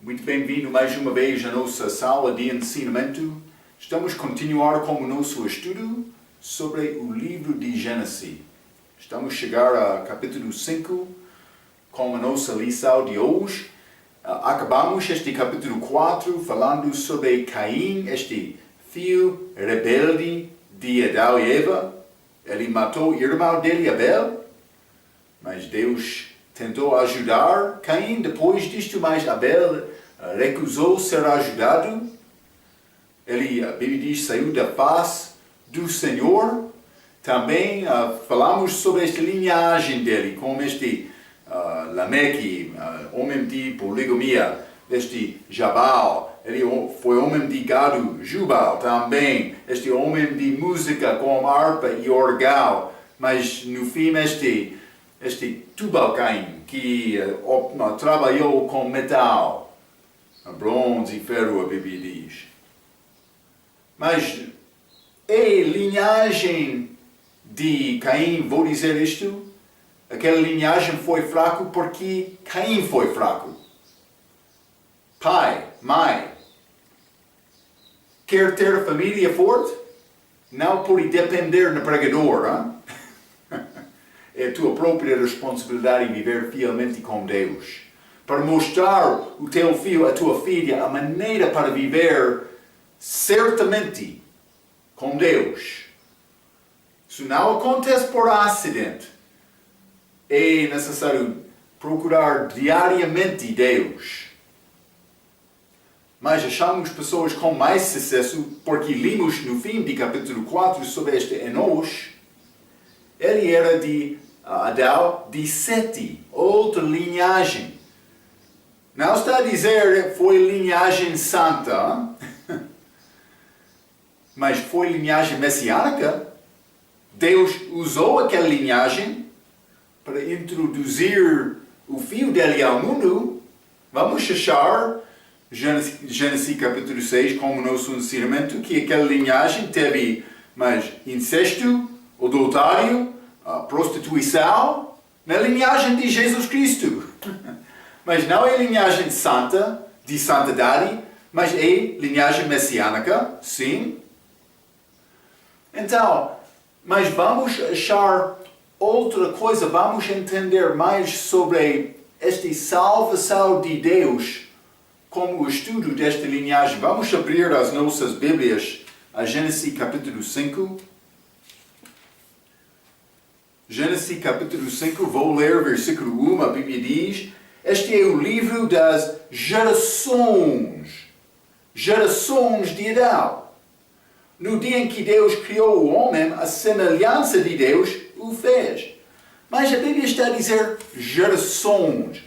Muito bem-vindo mais uma vez à nossa sala de ensinamento. Estamos a continuar com o nosso estudo sobre o livro de Gênesis. Estamos a chegar ao capítulo 5 com a nossa lição de hoje. Acabamos este capítulo 4 falando sobre Caim, este filho rebelde de Adão e Eva. Ele matou o irmão dele, Abel, mas Deus tentou ajudar Caim. Depois disto, mas Abel recusou ser ajudado. Ele, a Bíblia diz, saiu da face do Senhor. Também falamos sobre esta linhagem dele, como este Lameque, homem de poligamia, este Jabal. Ele foi homem de gado, Jubal também. Este homem de música com harpa e órgão. Mas no fim este Tubal-Caim, que trabalhou com metal, bronze e ferro, a Bíblia diz. Mas a linhagem de Caim, vou dizer isto, aquela linhagem foi fraca porque Caim foi fraco. Pai, mãe, quer ter a família forte? Não pode depender do pregador, hein? É a tua própria responsabilidade viver fielmente com Deus. Para mostrar o teu filho, a tua filha, a maneira para viver certamente com Deus. Isso não acontece por acidente. É necessário procurar diariamente Deus. Mas achamos pessoas com mais sucesso porque lemos no fim do capítulo 4 sobre este Enosh. Ele era de Adão de Sete, outra linhagem. Não está a dizer que foi linhagem santa, mas foi linhagem messiânica. Deus usou aquela linhagem para introduzir o filho dele ao mundo. Vamos achar Gênesis capítulo 6 como nosso ensinamento que aquela linhagem teve incesto, adultério, prostituição, na linhagem de Jesus Cristo. Mas não é linhagem santa, de santidade, mas é linhagem messiânica, sim. Então, mas vamos achar outra coisa, vamos entender mais sobre esta salvação de Deus como o estudo desta linhagem. Vamos abrir as nossas Bíblias a Gênesis capítulo 5. Gênesis capítulo 5, vou ler versículo 1, a Bíblia diz: este é o livro das gerações de Adão. No dia em que Deus criou o homem, a semelhança de Deus o fez. Mas a Bíblia está a dizer gerações.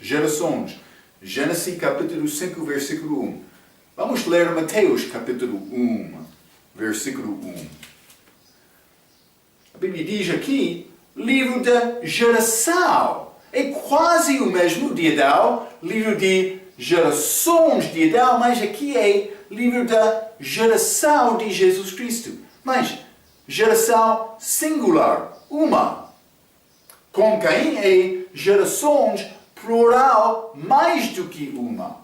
Gênesis capítulo 5, versículo 1. Vamos ler Mateus capítulo 1, versículo 1. A Bíblia diz aqui, livro da geração. É quase o mesmo de Adão, livro de gerações de Adão, mas aqui é livro da geração de Jesus Cristo. Mas geração singular, uma. Com Caim é gerações plural, mais do que uma.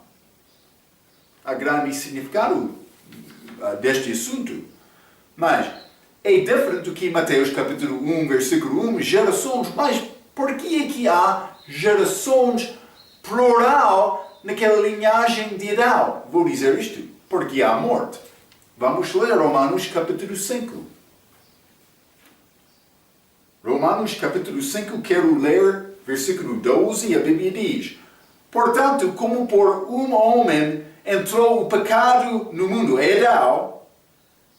Há grande significado deste assunto. Mas é diferente do que Mateus capítulo 1, versículo 1, gerações. Mas por que é que há gerações plural naquela linhagem de Adão? Vou dizer isto, porque há morte. Vamos ler Romanos capítulo 5. Romanos capítulo 5, quero ler versículo 12, a Bíblia diz: portanto, como por um homem entrou o pecado no mundo, Adão,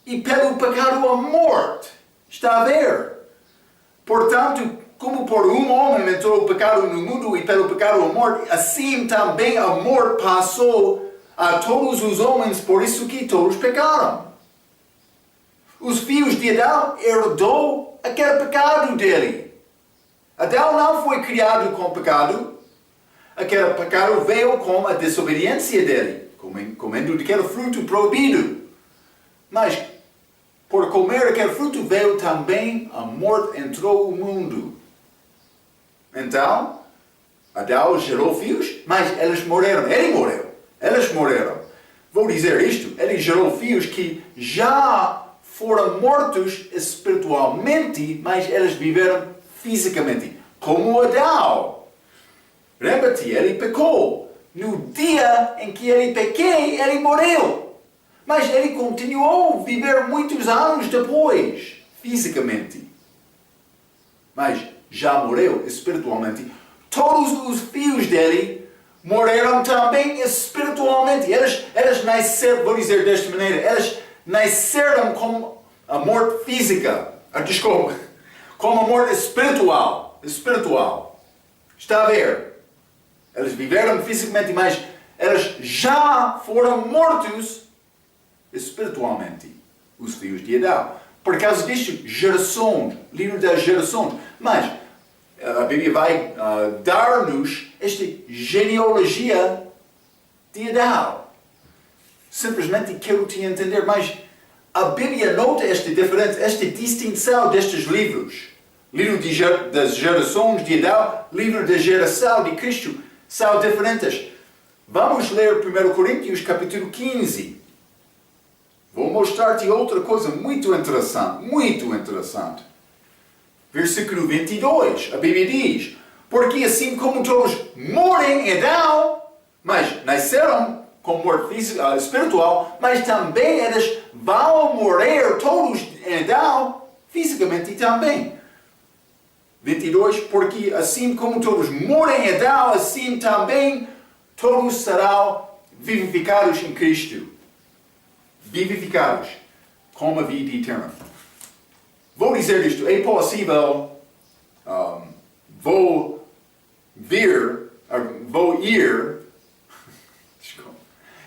e pelo pecado a morte. Está a ver? Portanto, como por um homem entrou o pecado no mundo e pelo pecado a morte, assim também a morte passou a todos os homens, por isso que todos pecaram. Os filhos de Adão herdou aquele pecado dele. Adão não foi criado com pecado. Aquele pecado veio com a desobediência dele, comendo daquele fruto proibido. Mas por comer aquele fruto veio também a morte, entrou no mundo. Então, Adão gerou filhos, mas eles morreram. Ele morreu. Eles morreram. Vou dizer isto, ele gerou filhos que já foram mortos espiritualmente, mas eles viveram fisicamente. Como Adão. Lembra-te, ele pecou. No dia em que ele pequei, ele morreu. Mas ele continuou a viver muitos anos depois, fisicamente. Mas já morreu espiritualmente. Todos os filhos dele morreram também espiritualmente. Eles nasceram, vou dizer desta maneira, eles nasceram com a morte física. Desculpa, com a morte espiritual. Está a ver? Eles viveram fisicamente, mas eles já foram mortos espiritualmente, os filhos de Adão. Por causa disto, gerações, livro das gerações. Mas a Bíblia vai dar-nos esta genealogia de Adão. Simplesmente quero te entender, mas a Bíblia nota esta diferença, esta distinção destes livros. Livro das gerações de Adão, livro da geração de Cristo, são diferentes. Vamos ler 1 Coríntios capítulo 15. Vou mostrar-te outra coisa muito interessante. Versículo 22, a Bíblia diz: porque assim como todos morrem em Adão, mas nasceram com morte física, espiritual, mas também eles vão morrer todos em Adão, fisicamente também. 22, porque assim como todos morrem em Adão, assim também todos serão vivificados em Cristo. Vivificados com a vida eterna. Vou dizer isto, é possível, vou ir,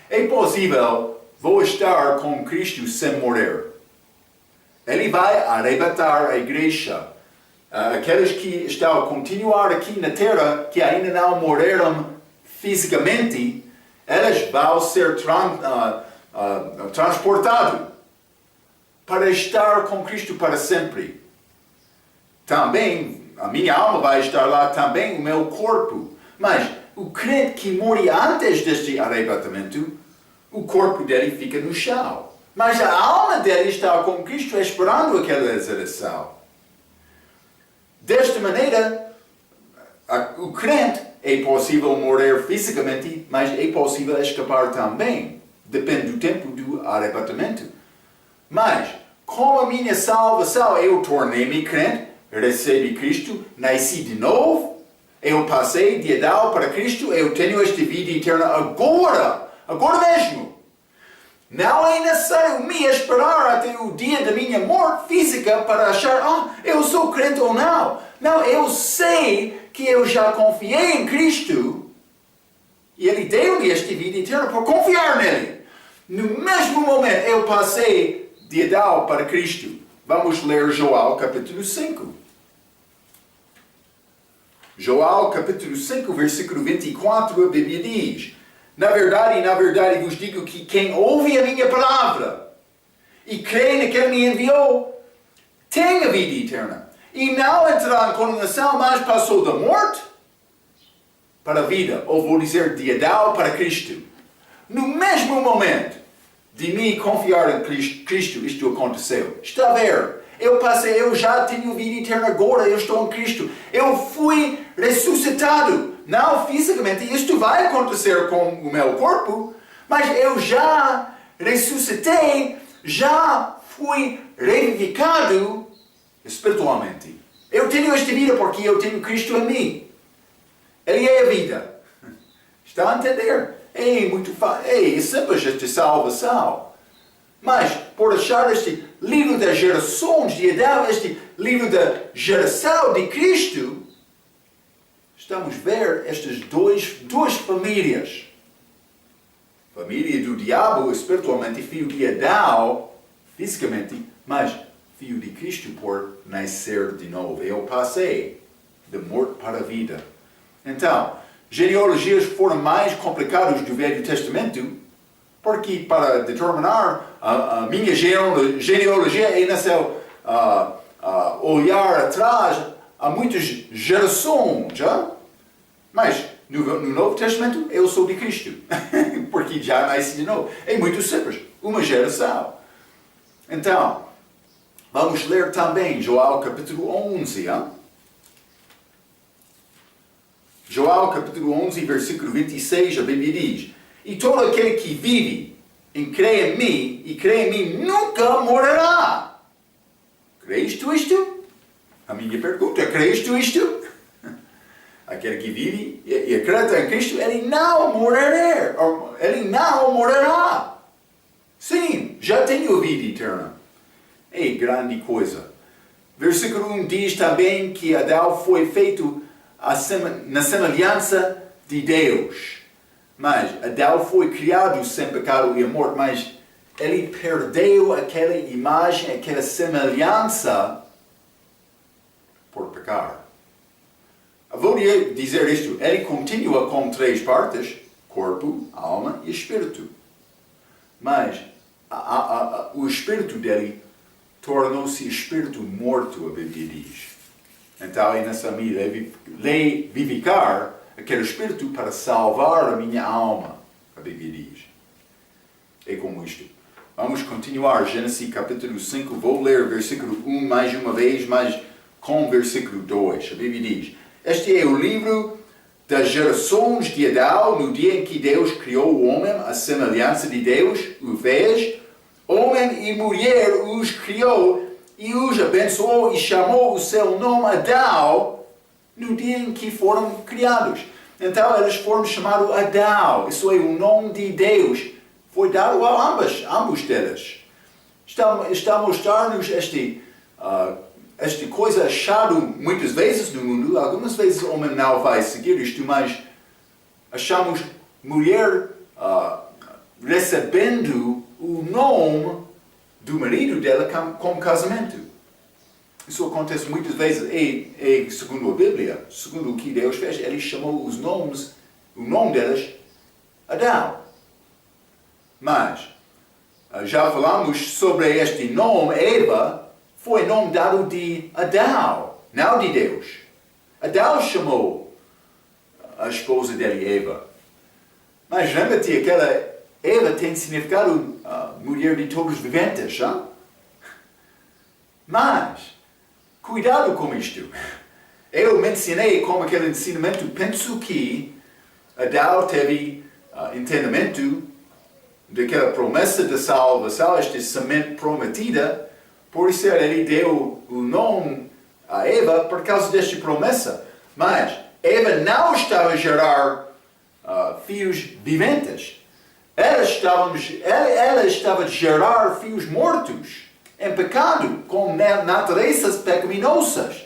é possível, vou estar com Cristo sem morrer. Ele vai arrebatar a igreja. Aqueles que estão a continuar aqui na terra, que ainda não morreram fisicamente, eles vão ser transportados para estar com Cristo para sempre. Também, a minha alma vai estar lá, também o meu corpo. Mas o crente que morre antes deste arrebatamento, o corpo dele fica no chão. Mas a alma dele está com Cristo esperando aquela ressurreição. Desta maneira, o crente é possível morrer fisicamente, mas é possível escapar também. Depende do tempo do arrebatamento. Mas, com a minha salvação, eu tornei-me crente, recebi Cristo, nasci de novo, eu passei de Adão para Cristo, eu tenho esta vida eterna agora mesmo. Não é necessário me esperar até o dia da minha morte física para achar, eu sou crente ou não. Não, eu sei que eu já confiei em Cristo e Ele deu-me esta vida eterna por confiar nele. No mesmo momento eu passei de Adão para Cristo. Vamos ler Joel capítulo 5. Joel capítulo 5, versículo 24, a Bíblia diz: na verdade vos digo que quem ouve a minha palavra e crê naquele que me enviou, tem a vida eterna. E não entrará em condenação, mas passou da morte para a vida. Ou vou dizer, de Adão para Cristo. No mesmo momento de me confiar em Cristo, isto aconteceu. Está a ver? Eu já tenho vida eterna agora, eu estou em Cristo. Eu fui ressuscitado. Não fisicamente, isto vai acontecer com o meu corpo, mas eu já ressuscitei, já fui revivificado espiritualmente. Eu tenho esta vida porque eu tenho Cristo em mim. Ele é a vida. Está a entender? É muito fácil, é simples esta salvação. Mas, por achar este livro das gerações de Adão, este livro da geração de Cristo, estamos a ver estas duas famílias. Família do diabo, espiritualmente, filho de Adão, fisicamente, mas filho de Cristo por nascer de novo. Eu passei da morte para a vida. Então, genealogias foram mais complicadas do Velho Testamento, porque para determinar a minha genealogia é necessário olhar atrás a muitas gerações, já? Mas No Novo Testamento, eu sou de Cristo, porque já nasci de novo. É muito simples, uma geração. Então, vamos ler também Joel capítulo 11. Hein? Joel capítulo 11, versículo 26, a Bíblia diz: E todo aquele que vive e crê em mim, nunca morrerá. Crês tu isto? A minha pergunta, crês tu isto? Aquele que vive e acredita em Cristo, ele não morrerá. Ele não morrerá. Sim, já tem a vida eterna. É grande coisa. Versículo 1 diz também que Adão foi feito na semelhança de Deus. Mas Adão foi criado sem pecado e morte, mas ele perdeu aquela imagem, aquela semelhança por pecar. Vou dizer isto, ele continua com 3 partes, corpo, alma e espírito. Mas o espírito dele tornou-se espírito morto, a Bíblia diz. Então é nessa medida, vivificar aquele espírito para salvar a minha alma, a Bíblia diz. É como isto. Vamos continuar, Gênesis capítulo 5, vou ler versículo 1 mais uma vez, mas com versículo 2. A Bíblia diz: Este é o livro das gerações de Adão, no dia em que Deus criou o homem, à semelhança de Deus o fez. Homem e mulher os criou e os abençoou e chamou o seu nome Adão no dia em que foram criados. Então eles foram chamados Adão, isso é o nome de Deus. Foi dado a ambos deles. Está a mostrar-nos esta coisa achada muitas vezes no mundo. Algumas vezes o homem não vai seguir isto, mas achamos mulher recebendo o nome do marido dela como casamento. Isso acontece muitas vezes, segundo a Bíblia, segundo o que Deus fez, ele chamou o nome delas, Adão. Mas, já falamos sobre este nome, Eva, foi nome dado de Adão, não de Deus. Adão chamou a esposa dele, Eva. Mas lembra-te, aquela Eva tem significado mulher de todos os viventes, hein? Mas, cuidado com isto. Eu mencionei como aquele ensinamento, penso que Adão teve entendimento daquela promessa de salvação, esta semente prometida, por isso ele deu o nome a Eva por causa desta promessa. Mas Eva não estava a gerar filhos viventes. Ela estava a gerar filhos mortos, em pecado, com naturezas pecaminosas.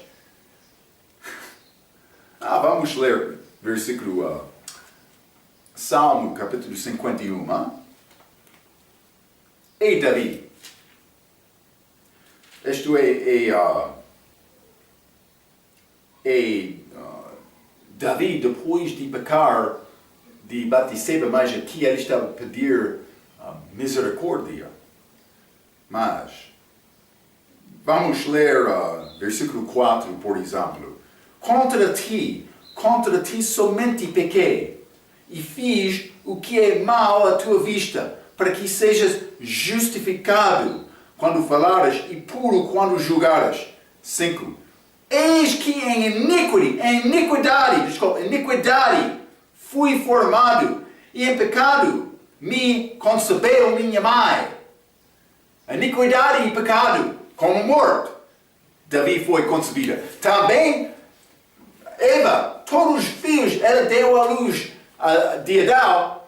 Vamos ler versículo Salmo, capítulo 51. E Davi. Isto Davi, depois de pecar de Batseba, mas aqui ele estava a pedir misericórdia. Mas, vamos ler versículo 4, por exemplo. Contra ti somente pequei, e fiz o que é mal à tua vista, para que sejas justificado quando falares e puro quando julgares. 5. Eis que em iniquidade fui formado, e em pecado me concebeu minha mãe. Iniquidade e pecado, como morte, Davi foi concebida. Também Eva, todos os filhos, ela deu à luz de Adão,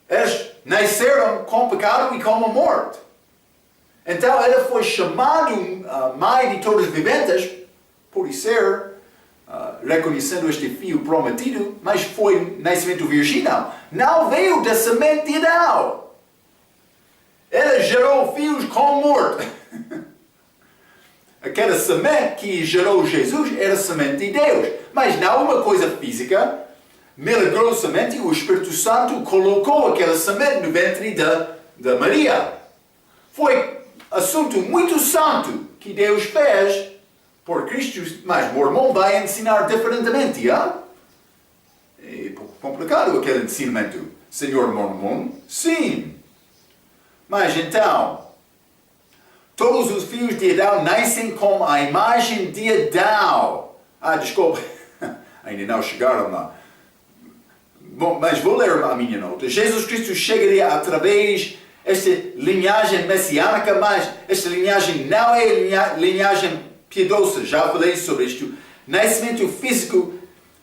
eles nasceram com pecado e com a morte. Então ela foi chamada mãe de todos os viventes, por ser reconhecendo este filho prometido, mas foi nascimento virginal. Não veio da semente de Adão. Ela gerou filhos com morte. Aquela semente que gerou Jesus era semente de Deus, mas não uma coisa física. Milagrosamente, o Espírito Santo colocou aquela semente no ventre da Maria. Foi assunto muito santo que Deus fez por Cristo, mas o Mormon vai ensinar diferentemente. complicado aquele ensinamento. Senhor Mormon? Sim. Mas então, todos os filhos de Adão nascem com a imagem de Adão. Desculpa, ainda não chegaram lá. Bom, mas vou ler a minha nota. Jesus Cristo chegaria através desta linhagem messiânica, mas esta linhagem não é linhagem piedosa. Já falei sobre isto. Nascimento físico,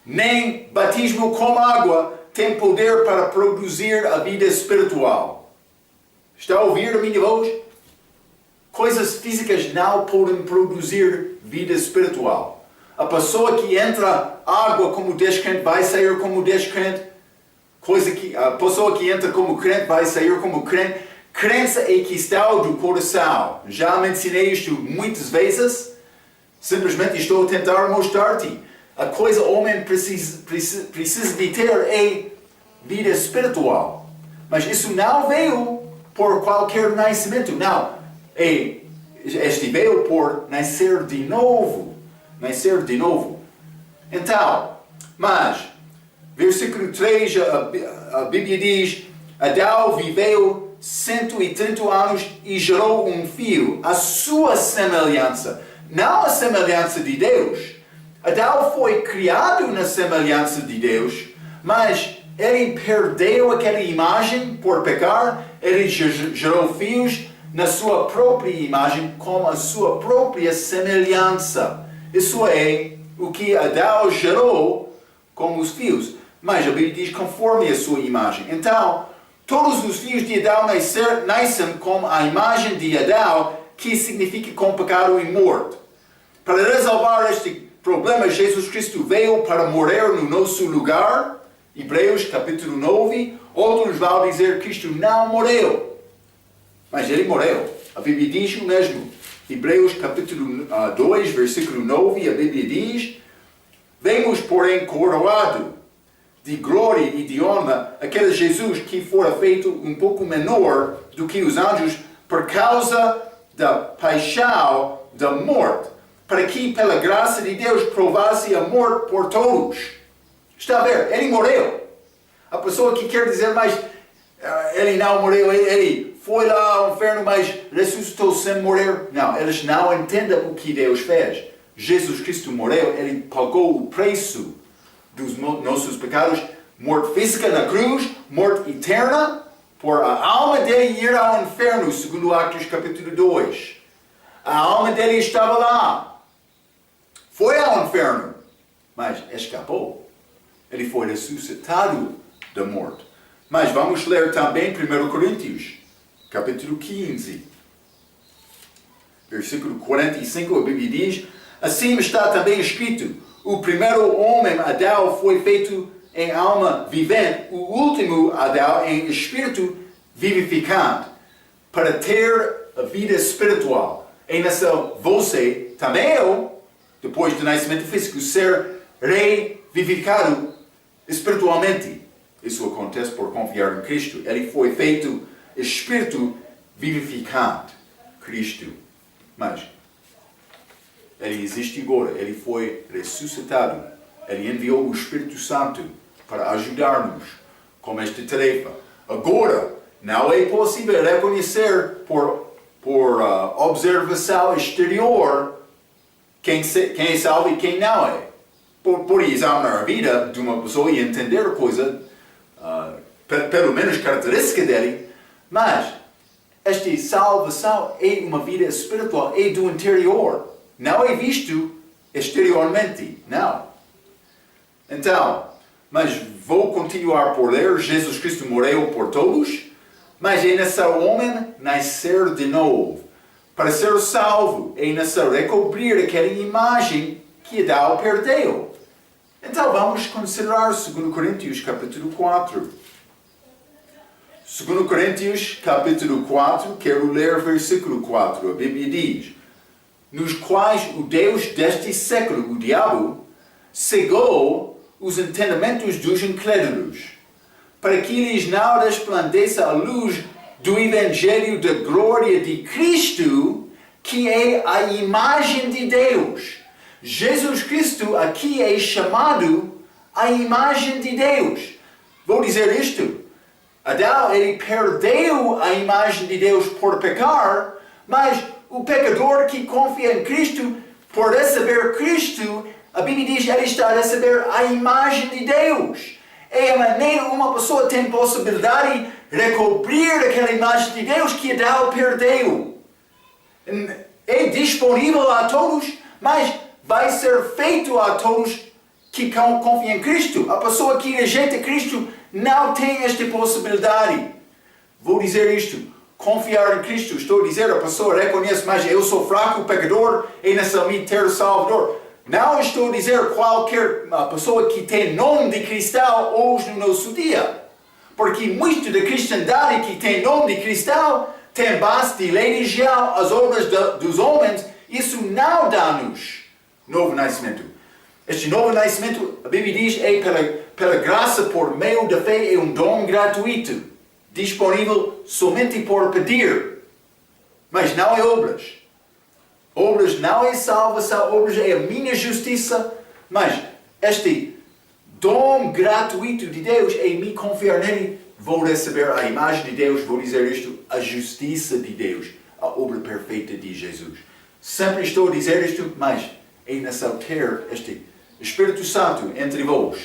nem batismo com água tem poder para produzir a vida espiritual. Está a ouvir a minha voz? Coisas físicas não podem produzir vida espiritual. A pessoa que entra água como descrente vai sair como descrente. A pessoa que entra como crente vai sair como crente. Crença é questão do coração. Já mencionei isto muitas vezes. Simplesmente estou a tentar mostrar-te. A coisa que o homem precisa de ter é vida espiritual. Mas isso não veio por qualquer nascimento. Não. Este veio por nascer de novo. Nascer de novo. Então, mas, versículo 3, a Bíblia diz: Adão viveu 130 anos e gerou um filho, a sua semelhança. Não a semelhança de Deus. Adão foi criado na semelhança de Deus, mas ele perdeu aquela imagem por pecar. Ele gerou filhos na sua própria imagem, com a sua própria semelhança. Isso é o que Adão gerou como os filhos. Mas a Bíblia diz conforme a sua imagem. Então, todos os filhos de Adão nascem com a imagem de Adão, que significa com pecado e morte. Para resolver este problema, Jesus Cristo veio para morrer no nosso lugar. Hebreus capítulo 9. Outros vão dizer que Cristo não morreu. Mas ele morreu. A Bíblia diz o mesmo. Hebreus capítulo 2, versículo 9, a Bíblia diz: Vemos, porém, coroado de glória e de honra aquele Jesus que fora feito um pouco menor do que os anjos por causa da paixão da morte, para que pela graça de Deus provasse a morte por todos. Está a ver? Ele morreu. A pessoa que quer dizer, mas ele não morreu, ele foi lá ao inferno, mas ressuscitou sem morrer. Não, eles não entendem o que Deus fez. Jesus Cristo morreu, ele pagou o preço dos nossos pecados, morte física na cruz, morte eterna, por a alma dele ir ao inferno, segundo Atos capítulo 2. A alma dele estava lá. Foi ao inferno, mas escapou. Ele foi ressuscitado da morte. Mas vamos ler também 1 Coríntios, capítulo 15. Versículo 45, a Bíblia diz: Assim está também escrito: O primeiro homem, Adão, foi feito em alma vivente, o último, Adão, em espírito vivificante, para ter a vida espiritual. E nessa você, também eu, depois do nascimento físico, ser revivificado espiritualmente. Isso acontece por confiar em Cristo. Ele foi feito espírito vivificante. Cristo. Mas ele existe agora. Ele foi ressuscitado. Ele enviou o Espírito Santo para ajudar-nos com esta tarefa. Agora, não é possível reconhecer por observação exterior quem é salvo e quem não é. Por examinar a vida de uma pessoa e entender a coisa, pelo menos característica dele, mas esta salvação é uma vida espiritual, é do interior. Não é visto exteriormente, não. Então, mas vou continuar por ler. Jesus Cristo morreu por todos, mas é necessário o homem nascer de novo. Para ser salvo, é necessário recobrir aquela imagem que Adão perdeu. Então vamos considerar 2 Coríntios capítulo 4. 2 Coríntios capítulo 4, quero ler versículo 4. A Bíblia diz: Nos quais o Deus deste século, o diabo, cegou os entendimentos dos incrédulos, para que lhes não resplandeça a luz do Evangelho da glória de Cristo, que é a imagem de Deus. Jesus Cristo aqui é chamado a imagem de Deus. Vou dizer isto. Adão, ele perdeu a imagem de Deus por pecar, mas o pecador que confia em Cristo, por receber Cristo, a Bíblia diz, ele está a receber a imagem de Deus. É a maneira uma pessoa tem possibilidade de recobrir aquela imagem de Deus que Adão perdeu. É disponível a todos, mas vai ser feito a todos que confiam em Cristo. A pessoa que rejeita Cristo não tem esta possibilidade. Vou dizer isto. Confiar em Cristo. Estou a dizer, a pessoa reconhece, mas eu sou fraco, pecador, é necessário ter o Salvador. Não estou a dizer qualquer pessoa que tem nome de cristão hoje no nosso dia. Porque muito da cristandade que tem nome de cristão tem base de religião, as obras dos homens. Isso não dá-nos novo nascimento. Este novo nascimento, a Bíblia diz, é pela graça por meio da fé, é um dom gratuito, disponível somente por pedir. Mas não é obras. Obras não é salvação, obras é a minha justiça, mas este dom gratuito de Deus é me confiar nele, vou receber a imagem de Deus, vou dizer isto, a justiça de Deus, a obra perfeita de Jesus. Sempre estou a dizer isto, mas é necessário ter este Espírito Santo entre vós.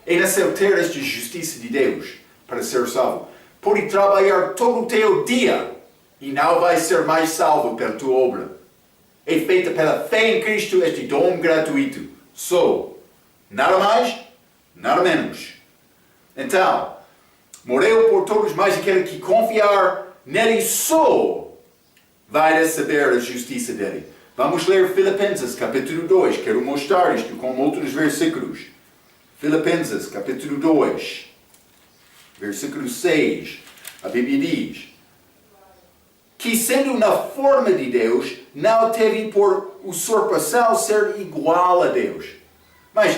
É necessário ter esta justiça de Deus para ser salvo. Pode trabalhar todo o teu dia e não vai ser mais salvo pela tua obra. É feita pela fé em Cristo este dom gratuito. Só. Nada mais, nada menos. Então, morreu por todos, mas aquele que confiar nele só vai receber a justiça dele. Vamos ler Filipenses, capítulo 2. Quero mostrar isto com outros versículos. Filipenses, capítulo 2, versículo 6. A Bíblia diz que, sendo na forma de Deus, não teve por usurpação ser igual a Deus. Mas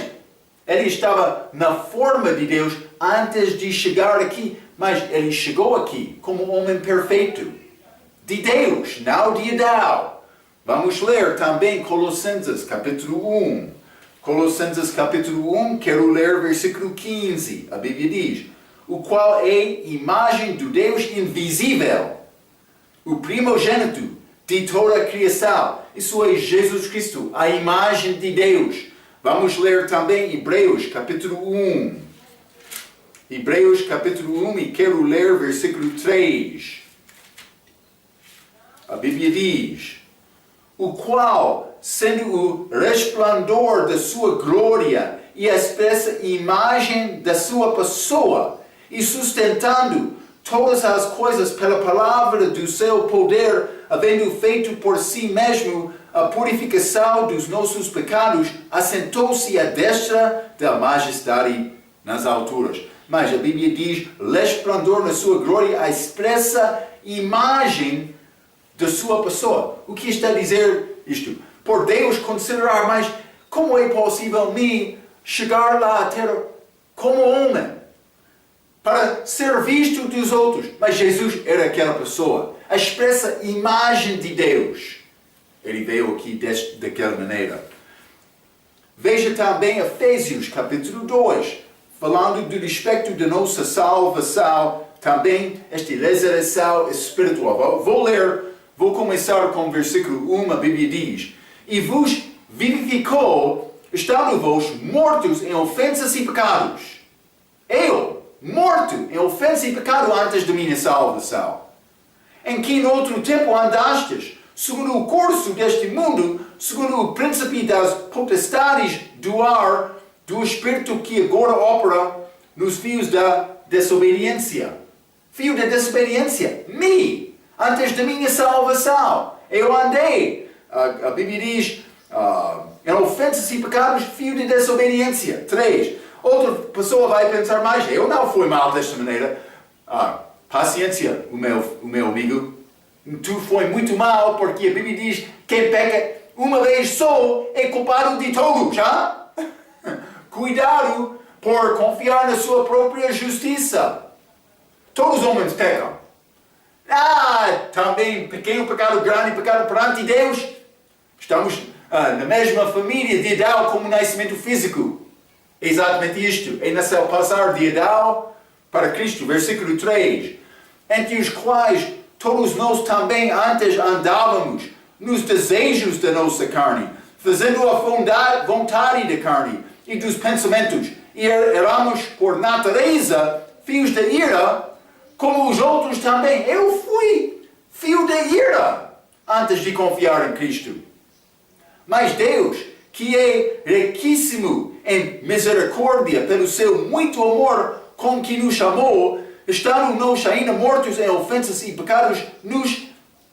ele estava na forma de Deus antes de chegar aqui. Mas ele chegou aqui como homem perfeito de Deus, não de Adão. Vamos ler também Colossenses, capítulo 1. Colossenses, capítulo 1, quero ler versículo 15. A Bíblia diz, o qual é imagem do Deus invisível, o primogênito de toda a criação. Isso é Jesus Cristo, a imagem de Deus. Vamos ler também Hebreus, capítulo 1. Hebreus, capítulo 1, e quero ler versículo 3. A Bíblia diz, o qual, sendo o resplandor da sua glória e a expressa imagem da sua pessoa, e sustentando todas as coisas pela palavra do seu poder, havendo feito por si mesmo a purificação dos nossos pecados, assentou-se à destra da majestade nas alturas. Mas a Bíblia diz, resplandor na sua glória, a expressa imagem da sua pessoa. O que está a dizer isto? Por Deus considerar, mas como é possível me chegar lá a ter como homem? Para ser visto dos outros. Mas Jesus era aquela pessoa. A expressa imagem de Deus. Ele veio aqui daquela maneira. Veja também Efésios capítulo 2. Falando do respeito da nossa salvação. Também esta ressurreição espiritual. Vou começar com o versículo 1. A Bíblia diz. E vos vivificou, estando vós mortos em ofensas e pecados. Eu, morto em ofensa e pecado antes da minha salvação, em que no outro tempo andastes, segundo o curso deste mundo, segundo o príncipe das potestades do ar, do espírito que agora opera nos fios da desobediência. Fio da desobediência, antes da minha salvação, eu andei, a Bíblia diz, em ofensas e pecados, fio de desobediência. 3. Outra pessoa vai pensar, mas eu não fui mal desta maneira. Paciência, o meu amigo. Tu foi muito mal, porque a Bíblia diz, quem peca uma vez só é culpado de todos, já? Cuidado por confiar na sua própria justiça. Todos os homens pecam. Também pequeno pecado, grande pecado perante Deus. Estamos na mesma família de Adão como nascimento físico. Exatamente isto. É necessário passar de Adão para Cristo. Versículo 3. Entre os quais todos nós também antes andávamos nos desejos da nossa carne, fazendo a vontade da carne e dos pensamentos, e éramos por natureza filhos da ira, como os outros também. Eu fui filho da ira antes de confiar em Cristo. Mas Deus, que é riquíssimo em misericórdia pelo seu muito amor com que nos chamou, estando nós ainda mortos em ofensas e pecados, nos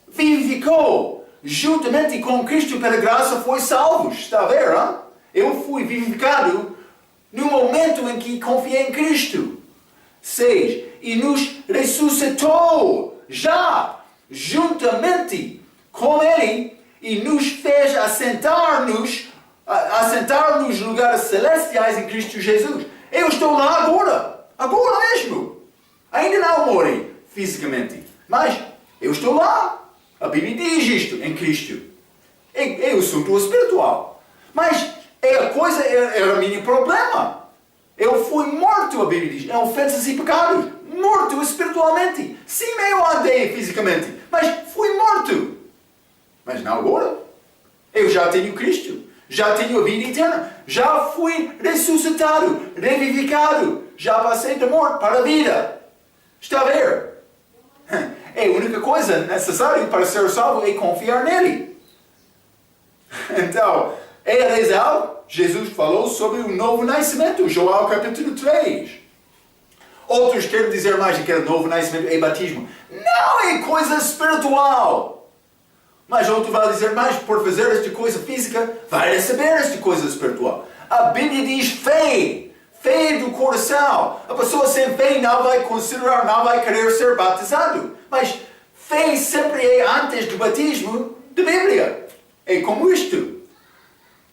vivificou. Juntamente com Cristo, pela graça, foi salvos. Está a ver? Hein? Eu fui vivificado no momento em que confiei em Cristo. 6. E nos ressuscitou já juntamente com Ele e nos fez assentar nos lugares celestiais em Cristo Jesus. Eu estou lá agora mesmo. Ainda não morri fisicamente, mas eu estou lá. A Bíblia diz isto em Cristo. É o assunto espiritual. Mas era o meu problema. Eu fui morto, a Bíblia diz, em ofensas e pecados. Morto espiritualmente. Sim, eu andei fisicamente, mas fui morto. Mas não agora. Eu já tenho Cristo. Já tenho a vida eterna. Já fui ressuscitado, revivificado. Já passei da morte para a vida. Está a ver? A única coisa necessária para ser salvo é confiar nele. Então, é a razão, Jesus falou sobre o novo nascimento, João capítulo 3. Outros querem dizer mais que o novo nascimento é batismo. Não, é coisa espiritual. Mas outro vai dizer mais, por fazer esta coisa física, vai receber esta coisa espiritual. A Bíblia diz fé. Fé do coração. A pessoa sem fé não vai considerar, não vai querer ser batizado. Mas fé sempre é antes do batismo da Bíblia. É como isto.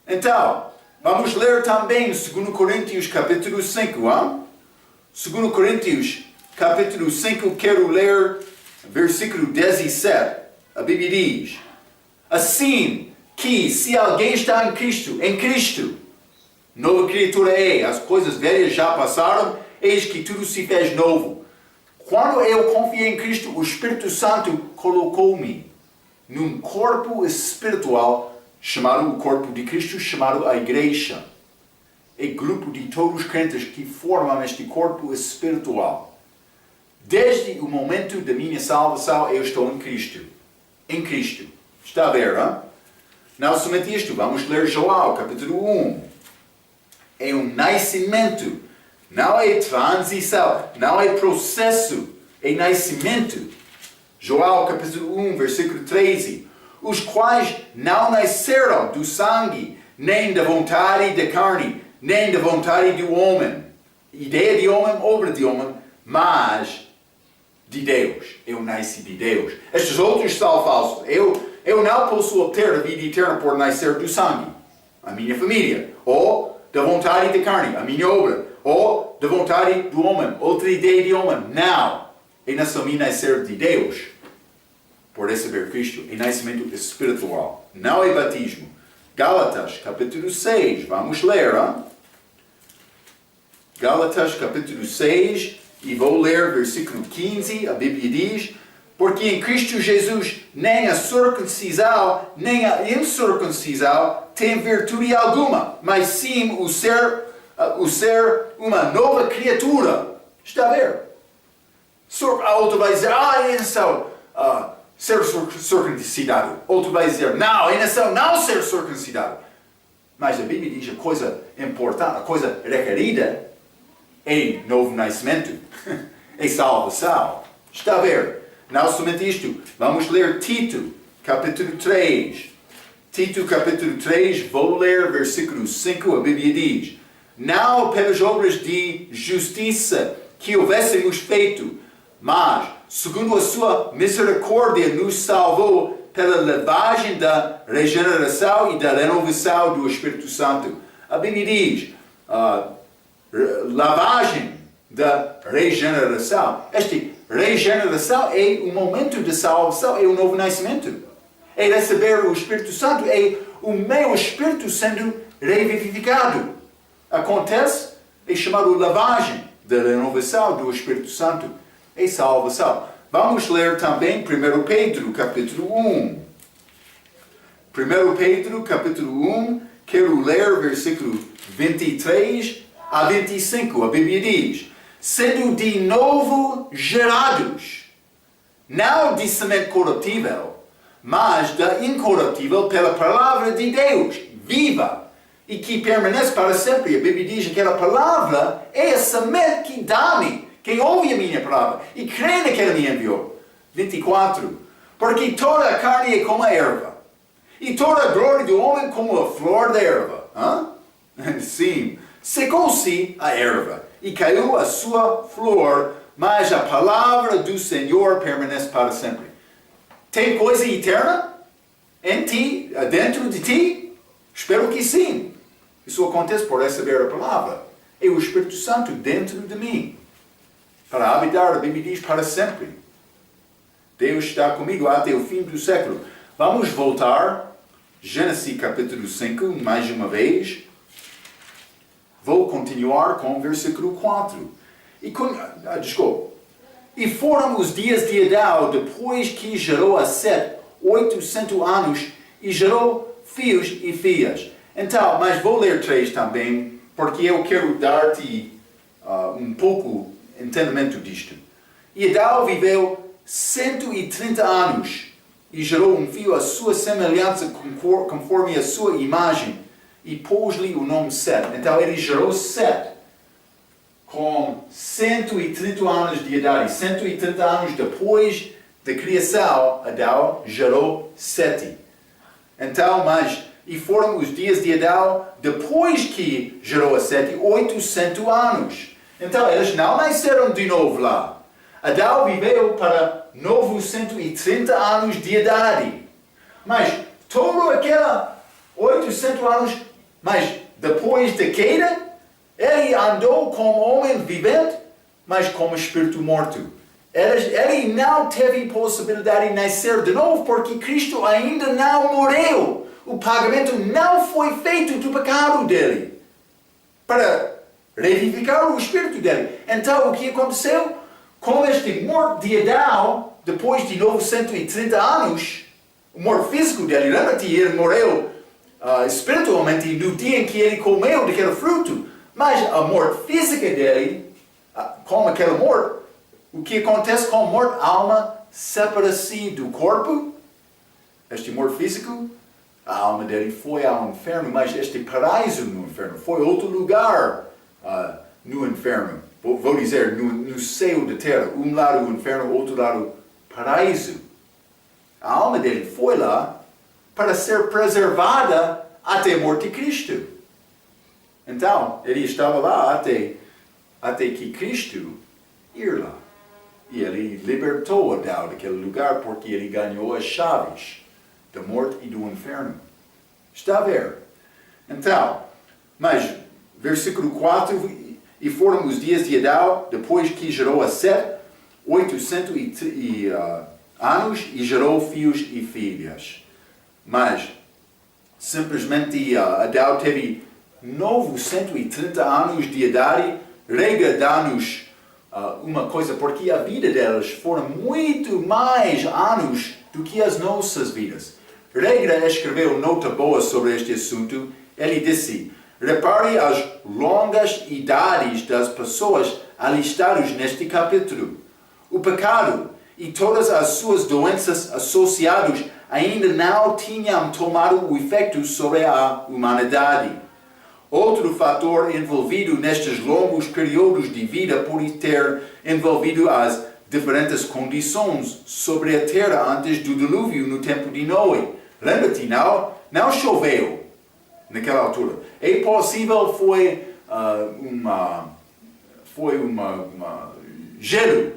Então, vamos ler também 2 Coríntios capítulo 5. 2 Coríntios capítulo 5, quero ler versículo 17. A Bíblia diz: assim que se alguém está em Cristo, nova criatura é, as coisas velhas já passaram, eis que tudo se fez novo. Quando eu confiei em Cristo, o Espírito Santo colocou-me num corpo espiritual, chamado o corpo de Cristo, chamado a Igreja. É grupo de todos os crentes que formam este corpo espiritual. Desde o momento da minha salvação, eu estou em Cristo. Em Cristo. Está a ver, hein? Não somente isto, vamos ler João, capítulo 1. É um nascimento. Não é transição, não é processo, é nascimento. João capítulo 1, versículo 13. Os quais não nasceram do sangue, nem da vontade da carne, nem da vontade do homem. Ideia de homem, obra de homem, mas de Deus. Eu nasci de Deus. Estes outros são falsos. Eu não posso obter a vida eterna por nascer do sangue. A minha família. Ou da vontade da carne, a minha obra. Ou da vontade do homem, outra ideia de homem. Não. É nascer de Deus por receber Cristo. É nascimento espiritual. Não é batismo. Gálatas, capítulo 6. Vamos ler, hein? Gálatas, capítulo 6. E vou ler versículo 15. A Bíblia diz: porque em Cristo Jesus nem a circuncisão, nem a incircuncisão tem virtude alguma, mas sim o ser uma nova criatura. Está a ver? Outro vai dizer, então, ser circuncidado. Outro vai dizer, não, não ser circuncidado. Mas a Bíblia diz a coisa importante, a coisa requerida é novo nascimento, é salvação. Está a ver? Não somente isto. Vamos ler Tito, capítulo 3. Tito, capítulo 3, vou ler versículo 5, a Bíblia diz: não pelas obras de justiça que houvessemos feito, mas, segundo a sua misericórdia, nos salvou pela lavagem da regeneração e da renovação do Espírito Santo. A Bíblia diz, lavagem da regeneração. Esta regeneração é o momento de salvação, é o novo nascimento. É receber o Espírito Santo, é o meu espírito sendo revivificado. Acontece, é chamado lavagem. da renovação do Espírito Santo e salvação. Vamos ler também 1 Pedro, capítulo 1. 1 Pedro, capítulo 1, quero ler versículo 23 a 25. A Bíblia diz: sendo de novo gerados, não de semente corruptível, mas da incorruptível pela palavra de Deus, viva, e que permanece para sempre. A Bíblia diz que aquela palavra é a semente que dá-me, quem ouve a minha palavra e crê naquele que me enviou. 24. Porque toda a carne é como a erva, e toda a glória do homem como a flor da erva. Sim, secou-se a erva, e caiu a sua flor, mas a palavra do Senhor permanece para sempre. Tem coisa eterna em ti, dentro de ti? Espero que sim. Isso acontece por receber a palavra. É o Espírito Santo dentro de mim, para habitar, a Bíblia diz, para sempre. Deus está comigo até o fim do século. Vamos voltar, Gênesis capítulo 5, mais uma vez. Vou continuar com o versículo 4. E foram os dias de Adão, depois que gerou a Sete, 800 anos, e gerou filhos e filhas. Então, mas vou ler 3 também, porque eu quero dar-te um pouco entendimento disto. E Adão viveu 130 anos, e gerou um filho à sua semelhança, conforme a sua imagem, e pôs-lhe o nome Sete. Então ele gerou Sete, com 130 anos de idade. 130 anos depois da criação, Adão gerou Sete. Então, e foram os dias de Adão, depois que gerou a Sete, 800 anos. Então, eles não nasceram de novo lá. Adão viveu para 930 anos de idade. Mas, todo aquele 800 anos, mas depois da queda, ele andou como homem vivente, mas como espírito morto. Ele não teve possibilidade de nascer de novo, porque Cristo ainda não morreu. O pagamento não foi feito do pecado dele, para revivificar o espírito dele. Então, o que aconteceu? Com este morte de Adão, depois de 930 anos, o morte físico dele, lembra-te, ele morreu espiritualmente no dia em que ele comeu daquele fruto. Mas a morte física dele, com aquela morte, o que acontece com a morte? A alma separa-se do corpo. Este morte físico, a alma dele foi ao inferno, mas este paraíso no inferno foi outro lugar no inferno. Vou dizer, no céu da terra. Um lado o inferno, outro lado paraíso. A alma dele foi lá para ser preservada até a morte de Cristo. Então, ele estava lá até que Cristo ir lá. E ele libertou Adão daquele lugar porque ele ganhou as chaves da morte e do inferno. Está a ver? Então, mas, versículo 4, e foram os dias de Adão, depois que gerou a Sete, 800 anos, e gerou filhos e filhas. Mas, simplesmente, Adão teve 930 anos de idade. Regra dá-nos uma coisa, porque a vida delas foram muito mais anos do que as nossas vidas. Regra escreveu nota boa sobre este assunto. Ele disse: repare as longas idades das pessoas alistadas neste capítulo. O pecado e todas as suas doenças associadas ainda não tinham tomado o efeito sobre a humanidade. Outro fator envolvido nestes longos períodos de vida pode ter envolvido as diferentes condições sobre a terra antes do dilúvio no tempo de Noé. Lembra-te, não choveu naquela altura. É possível foi gelo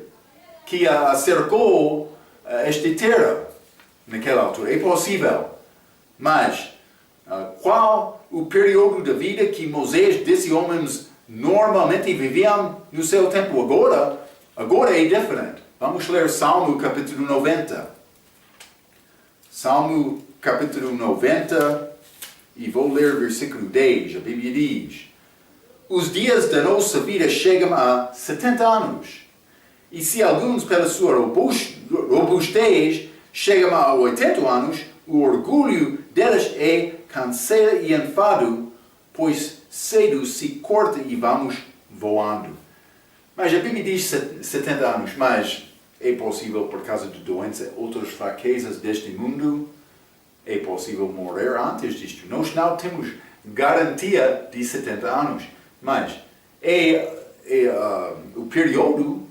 que cercou esta terra naquela altura. É possível. Mas qual o período da vida que Moisés disse homens normalmente viviam no seu tempo? Agora é diferente. Vamos ler Salmo capítulo 90. Salmo capítulo 90, e vou ler versículo 10. A Bíblia diz: os dias da nossa vida chegam a 70 anos. E se alguns, pela sua robustez, chegam a 80 anos, o orgulho deles é canseira e enfado, pois cedo se corta e vamos voando. Mas a Bíblia diz 70 anos, mas é possível, por causa de doença, outras fraquezas deste mundo, é possível morrer antes disto. Nós não temos garantia de 70 anos, mas é o período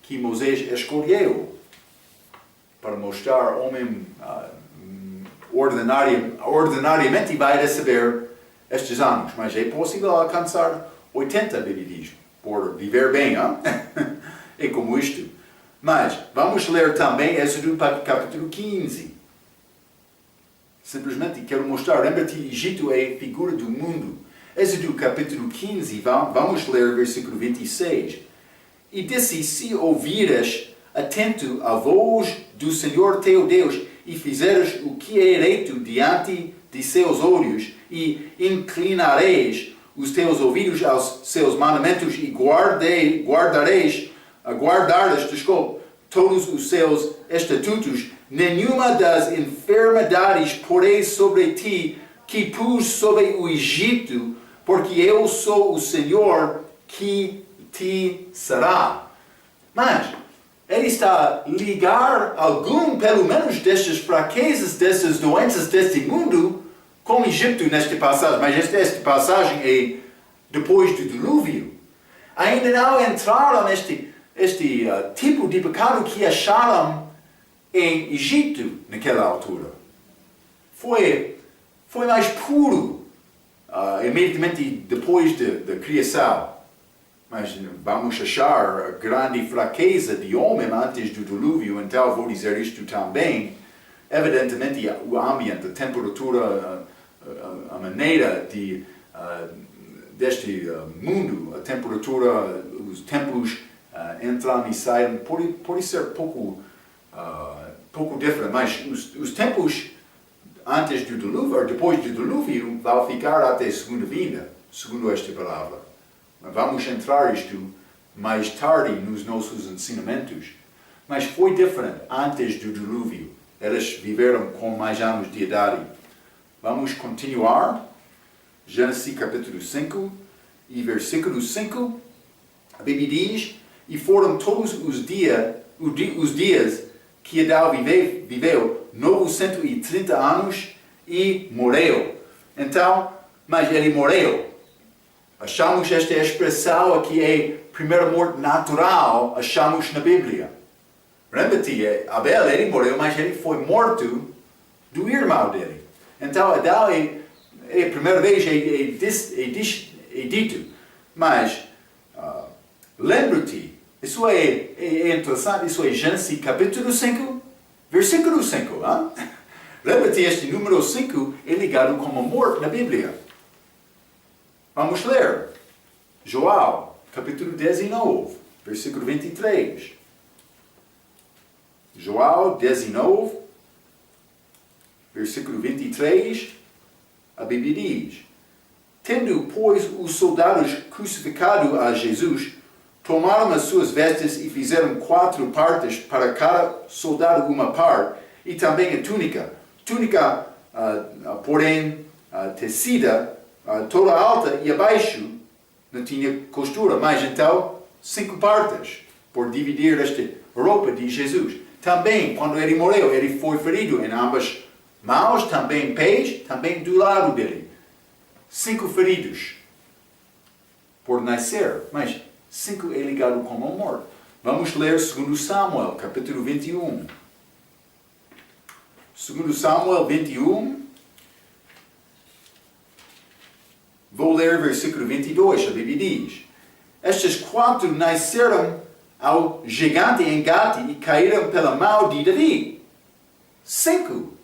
que Moisés escolheu para mostrar ao homem ordinariamente vai receber estes anos, mas é possível alcançar 80, a Bíblia diz, por viver bem, hein? É como isto. Mas vamos ler também Êxodo capítulo 15. Simplesmente quero mostrar, lembra-te, Egito é a figura do mundo. Êxodo capítulo 15, vamos ler versículo 26. E disse, se ouvires atento a voz do Senhor teu Deus, e fizeres o que é reto diante de seus olhos, e inclinareis os teus ouvidos aos seus mandamentos, e guardares todos os seus estatutos, nenhuma das enfermidades porei sobre ti, que pus sobre o Egito, porque eu sou o Senhor que te será. Mas ele está a ligar algum, pelo menos, destas fraquezas, destas doenças deste mundo com o Egito nesta passagem. Mas esta passagem é depois do dilúvio. Ainda não entraram neste tipo de pecado que acharam em Egito naquela altura. Foi mais puro imediatamente depois da criação. Mas vamos achar a grande fraqueza de homem antes do dilúvio, então vou dizer isto também. Evidentemente, o ambiente, a temperatura, a maneira deste mundo, a temperatura, os tempos entram e saem, pode ser pouco diferente, mas os tempos antes do dilúvio, ou depois do dilúvio, vão ficar até a segunda vinda, segundo esta palavra. Vamos entrar isto mais tarde nos nossos ensinamentos. Mas foi diferente antes do dilúvio. Eles viveram com mais anos de idade. Vamos continuar. Gênesis capítulo 5 e versículo 5. A Bíblia diz, e foram todos os dias que Adão viveu 930 anos e morreu. Então, mas ele morreu. Achamos esta expressão aqui é primeira morte natural, achamos na Bíblia. Lembra-te, Abel, ele morreu, mas ele foi morto do irmão dele. Então, Adão é a primeira vez é dito. Mas, lembra-te, isso é interessante, isso é Gênesis capítulo 5, versículo 5. Lembra-te, este número 5 é ligado com a morte na Bíblia. Vamos ler. João, capítulo 19, versículo 23. João 19, versículo 23. A Bíblia diz, tendo, pois, os soldados crucificado a Jesus, tomaram as suas vestes e fizeram 4 partes, para cada soldado uma parte, e também a túnica. Túnica, porém, tecida, toda alta e abaixo não tinha costura, mas então 5 partes por dividir esta roupa de Jesus. Também, quando ele morreu, ele foi ferido em ambas mãos, também pés, também do lado dele. 5 feridos por nascer, mas 5 é ligado com a morte. Vamos ler 2 Samuel, capítulo 21. 2 Samuel 21. Vou ler versículo 22, a Bíblia diz, estes 4 nasceram ao gigante em Gate e caíram pela mão de Davi. 5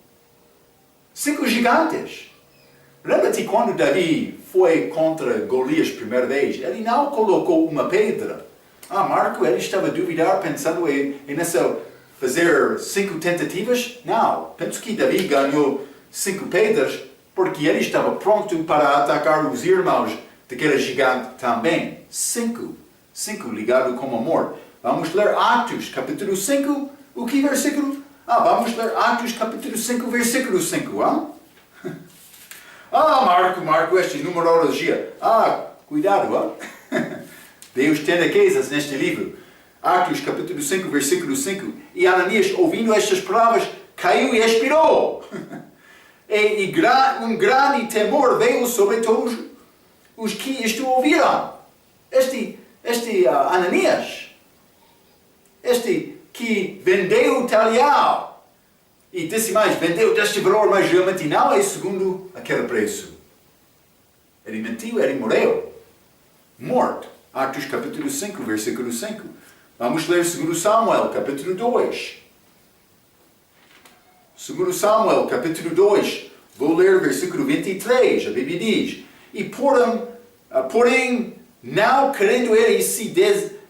gigantes. Lembra-te quando Davi foi contra Golias primeira vez, ele não colocou uma pedra. Marco, ele estava a duvidar, pensando em fazer 5 tentativas? Não, penso que Davi ganhou 5 pedras, porque ele estava pronto para atacar os irmãos daquele gigante também. 5 ligado com a morte. Vamos ler Atos, capítulo 5. O que versículo? Vamos ler Atos, capítulo 5, versículo 5. Marco, esta numerologia. Cuidado, Deus tem riquezas neste livro. Atos, capítulo 5, versículo 5. E Ananias, ouvindo estas palavras, caiu e expirou. E um grande temor veio sobre todos os que isto ouviram. Este Ananias, este que vendeu o talhão, e disse mais, vendeu deste valor, mas realmente não é segundo aquele preço. Ele mentiu, ele morreu. Morto. Atos capítulo 5, versículo 5. Vamos ler 2 Samuel, capítulo 2. 2 Samuel, capítulo 2. Vou ler versículo 23. A Bíblia diz: E porém, não querendo ele se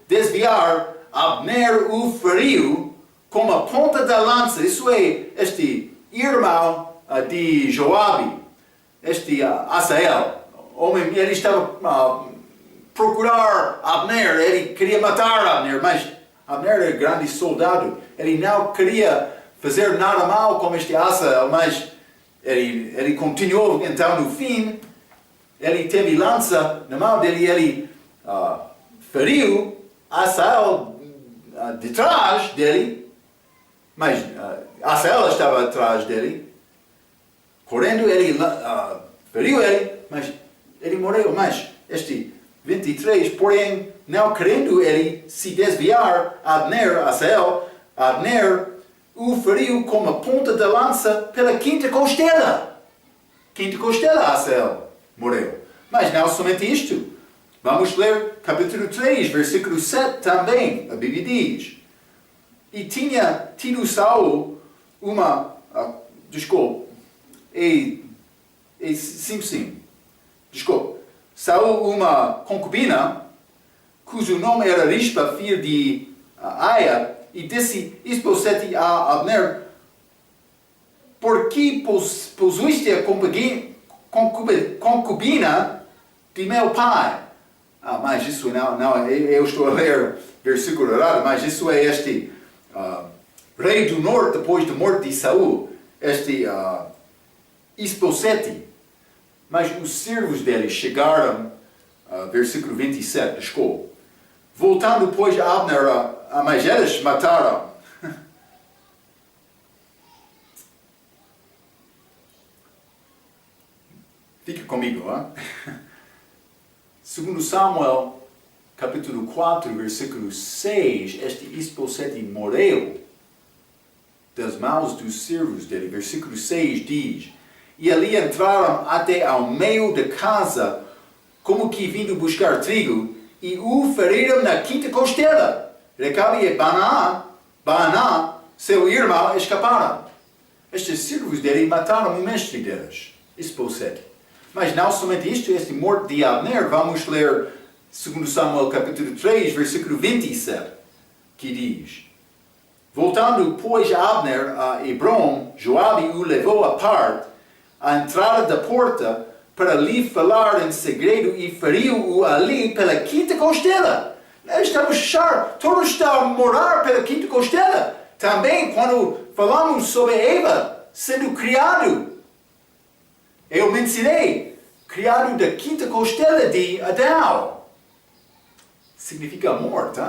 desviar, Abner o feriu com a ponta da lança. Isso é, este irmão de Joabe, este Asael. Homem, ele estava procurar Abner, ele queria matar Abner, mas Abner era grande soldado. Ele não queria fazer nada mal com este Asael, mas ele continuou. Então, no fim, ele teve lança na mão dele, ele feriu Asael de trás dele, mas Asael estava atrás dele, correndo, ele feriu ele, mas ele morreu. Mas este 23, porém, não querendo ele se desviar, Asael, Abner o feriu com a ponta da lança pela quinta costela. Quinta costela, Asael morreu. Mas não somente isto. Vamos ler capítulo 3, versículo 7 também. A Bíblia diz: E tinha tido Saul uma... Saul uma concubina, cujo nome era Rispa, filha de Aia, e disse Isbosete a Abner: Por que possuíste a concubina de meu pai? Mas isso não, eu estou a ler versículo errado, mas isso é este rei do norte, depois da morte de Saul, este Isbosete. Mas os servos dele chegaram, versículo 27, desculpa. Voltando, pois, a Abner, mas eles mataram. Fica comigo, 2 Samuel, capítulo 4, versículo 6, este Isbosete morreu das mãos dos servos dele. Versículo 6 diz: E ali entraram até ao meio da casa, como que vindo buscar trigo, e o feriram na quinta costela. Recabe e Baaná, seu irmão, escaparam. Estes servos dele mataram o mestre deles, Isbosete. Mas não somente isto, este morte de Abner, vamos ler 2 Samuel capítulo 3, versículo 27, que diz: Voltando, pois, Abner a Hebron, Joabe o levou à parte, à entrada da porta, para lhe falar em segredo, e feriu-o ali pela quinta costela. Estamos a achar, todos estão a morar pela quinta costela. Também quando falamos sobre Eva sendo criado, eu mencionei, criado da quinta costela de Adão. Significa morte,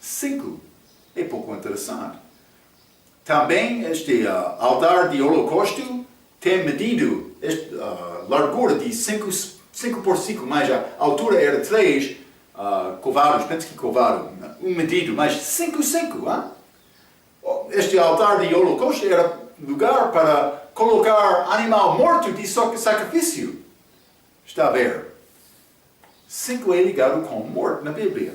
5. É pouco interessante. Também este altar de holocausto tem medido largura de 5 por 5, mas a altura era 3 covados, penso que covado, medido, mas 5. Este altar de holocausto era lugar para colocar animal morto de sacrifício. Está a ver? 5 é ligado com morte na Bíblia.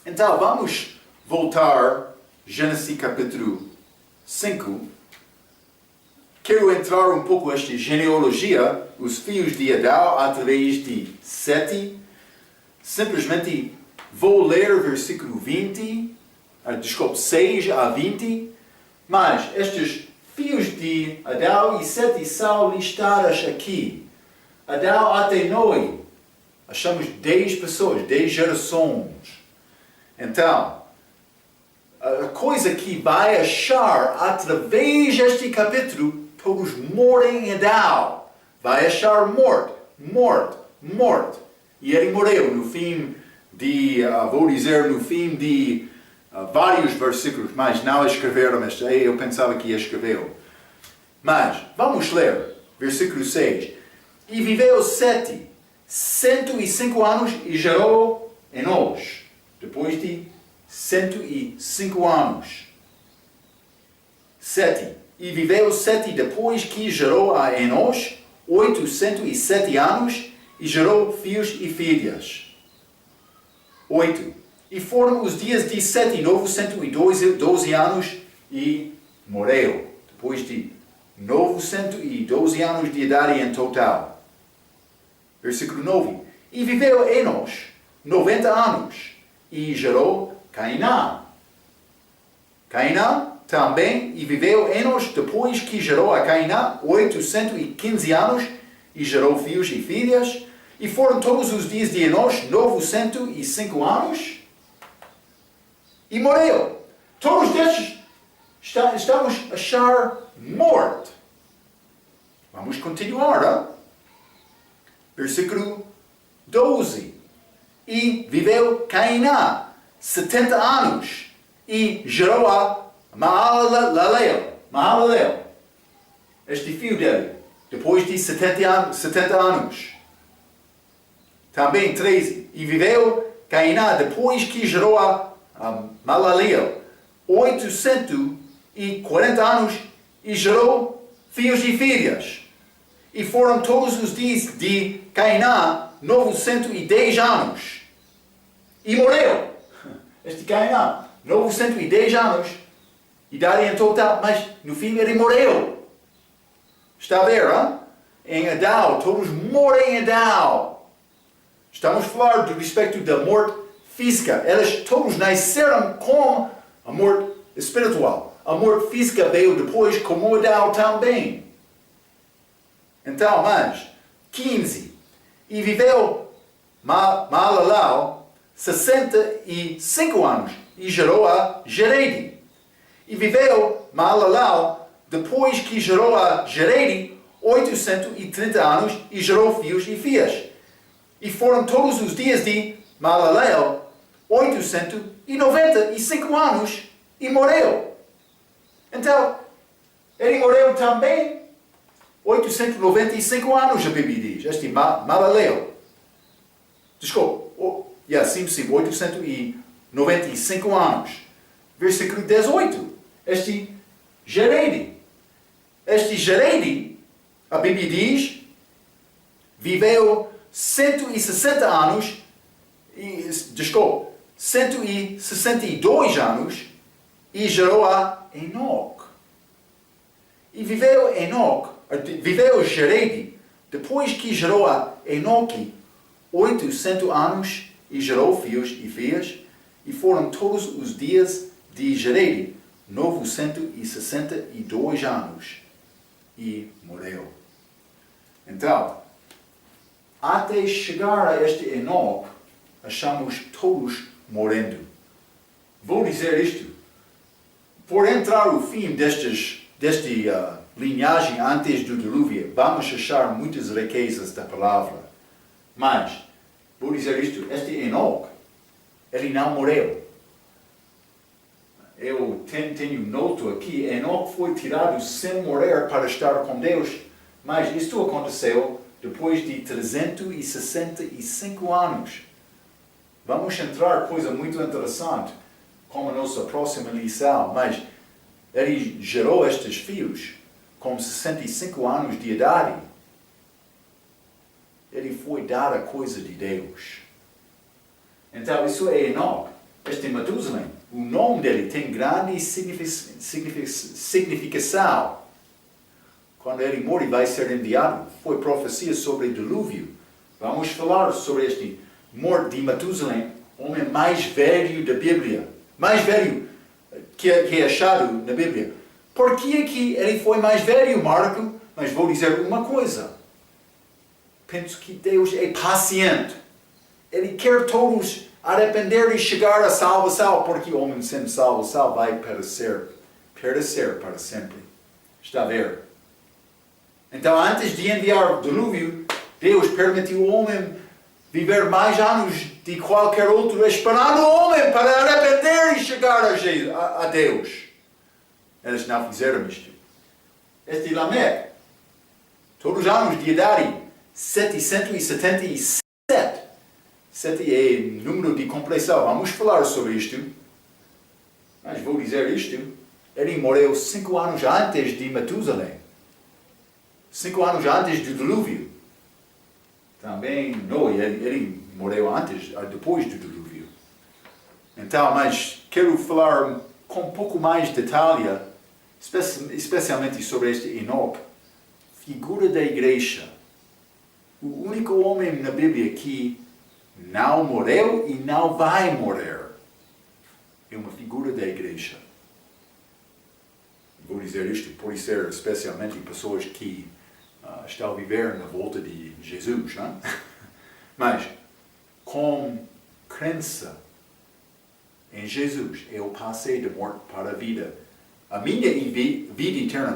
Então, vamos voltar Gênesis capítulo 5. Quero entrar um pouco nesta genealogia, os filhos de Adão através de Sete. Simplesmente vou ler versículo 6 a 20. Mas estes filhos de Adão e Sete são listados aqui. Adão até Noé, Achamos 10 pessoas, 10 gerações. Então, a coisa que vai achar através deste capítulo, todos morrem em Adão. Vai achar morte. E ele morreu no fim de, vou dizer, no fim de vários versículos, mas não escreveram este. Eu pensava que escreveu. Mas, vamos ler, versículo 6. E viveu 105 anos e gerou Enós. Depois de 105 anos. 7. E viveu 7 depois que gerou a Enós, 807 anos, e gerou filhos e filhas. 8. E foram os dias de 7, 912 anos, e morreu. Depois de 912 anos de idade em total. Versículo 9. E viveu Enós 90 anos, e gerou Cainã. Cainã também, e viveu Enós depois que gerou a Cainã 815 anos, e gerou filhos e filhas. E foram todos os dias de Enós 905 anos, e morreu. Todos destes estamos a achar morte. Vamos continuar. Hein? Versículo 12. E viveu Cainã 70 anos, e gerou a Mahalalel, este filho dele, depois de 70 anos. Também 13. E viveu Cainã depois que gerou a Mahalalel 840 anos, e gerou filhos e filhas. E foram todos os dias de Cainã 910 anos. E morreu. Este Cainã, 910 anos, idade em total, mas no fim ele morreu. Está a ver, hein? Em Adão, todos morrem em Adão. Estamos a falar do respeito da morte física. Eles todos nasceram com a morte espiritual. A morte física veio depois como Adão também. Então, mas, 15. E viveu Mahalalel 65 anos, e gerou a Jerede. E viveu Mahalalel depois que gerou a Jerede 830 anos, e gerou filhos e filhas. E foram todos os dias de Mahalalel 895 anos, e morreu. Então, ele morreu também 895 anos, a Bíblia diz. Este Mahalalel. Desculpa. Sim, 895 anos. Versículo 18. Este Jerede. Este Jerede, a Bíblia diz, viveu 160 anos, 162 anos, e gerou a Enoque. E viveu Jerede, depois que gerou a Enoque, 800 anos, e gerou filhos e filhas, e foram todos os dias de Jerede 962 anos, e morreu. Então, até chegar a este Enoque, achamos todos morrendo. Vou dizer isto, por entrar o fim desta linhagem antes do dilúvio, vamos achar muitas riquezas da palavra. Mas, vou dizer isto, este Enoque, ele não morreu. Eu tenho noto aqui, Enoque foi tirado sem morrer para estar com Deus, mas isto aconteceu depois de 365 anos. Vamos entrar coisa muito interessante, como a nossa próxima lição, mas ele gerou estes filhos com 65 anos de idade. Ele foi dar a coisa de Deus. Então, isso é Enoque. Este Matusalém, o nome dele tem grande significação. Quando ele morre, vai ser enviado. Foi profecia sobre o dilúvio. Vamos falar sobre este morte de Matusalém, homem mais velho da Bíblia. Mais velho que é achado na Bíblia. Por que ele foi mais velho, Marco? Mas vou dizer uma coisa. Penso que Deus é paciente. Ele quer todos arrepender e chegar à salvação, porque o homem sendo salvo vai perecer para sempre. Está a ver? Então, antes de enviar o dilúvio, Deus permitiu o homem viver mais anos de qualquer outro, esperando o homem para arrepender e chegar a Deus. Eles não fizeram isto. Este Lameque, todos os anos de idade, 777. 7 é número de compreensão. Vamos falar sobre isto. Mas vou dizer isto. Ele morreu 5 anos antes de Matusalém. 5 anos antes do dilúvio. Também, não, ele morreu depois do dilúvio. Então, mas quero falar com um pouco mais de detalhe, especialmente sobre este Enoque, figura da igreja. O único homem na Bíblia que não morreu e não vai morrer é uma figura da igreja. Vou dizer isto por ser especialmente pessoas que estão a viver na volta de Jesus, não? Mas com crença em Jesus, eu passei da morte para a vida. A minha vida eterna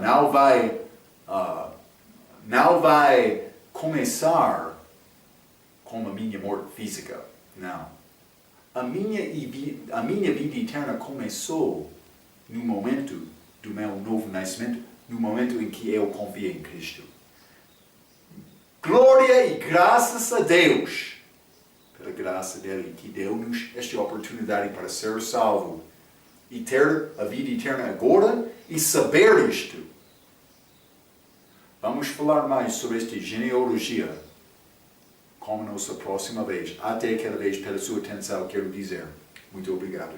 não vai começar com a minha morte física. Não. A minha vida eterna começou no momento do meu novo nascimento, no momento em que eu confiei em Cristo. Glória e graças a Deus, pela graça dele, que deu-nos esta oportunidade para ser salvo e ter a vida eterna agora e saber isto. Vamos falar mais sobre esta genealogia como nossa próxima vez. Até aquela vez, pela sua atenção, quero dizer muito obrigado.